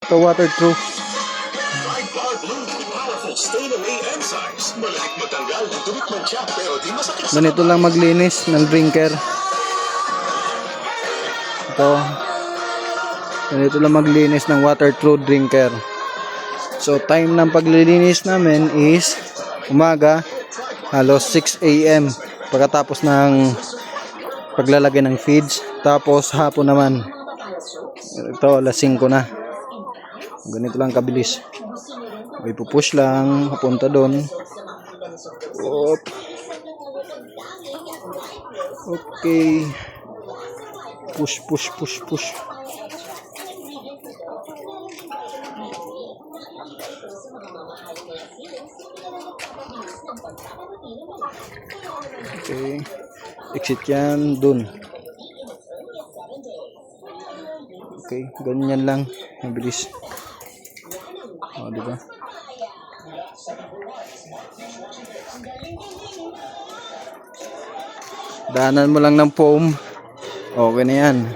Ito waterproof. Ganito lang maglinis ng drinker. Ito. Ganito lang maglinis ng waterproof drinker. So time ng paglilinis namin is umaga, halos 6 AM pagkatapos ng paglalagay ng feeds. Tapos hapon naman, ito alas 5 na. Ganito lang kabilis. May pupush lang papunta doon. Okay, push. Okay, exit yan dun. Okay, ganyan lang, mabilis. O, diba? Daanan mo lang ng foam. Okay na yan.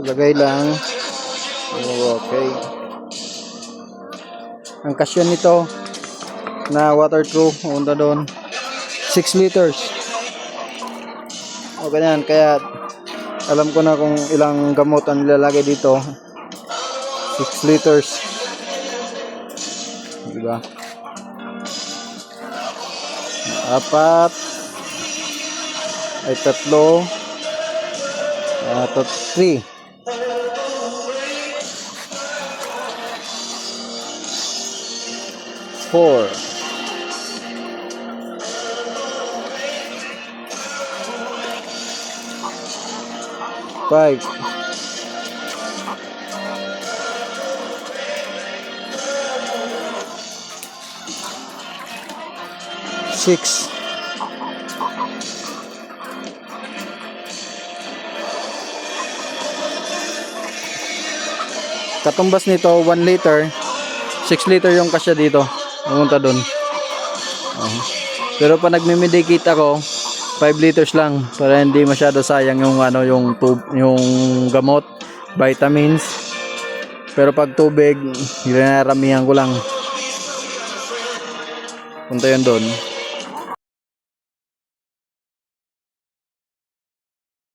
Lagay lang. Okay. Ang kasyon nito na waterproof, punta doon 6 liters. Okay na yan. Kaya alam ko na kung ilang gamot ang nilalagay dito. 6 liters. Diba? 4 ay 3 3 4 5 6 katumbas nito 1 liter, 6 liter yung kasya dito. Pumunta doon. Pero pag nagme-medicate ako, 5 liters lang para hindi masyado sayang yung yung gamot, vitamins. Pero pag tubig, ginaramihan ko lang. Punta yun doon.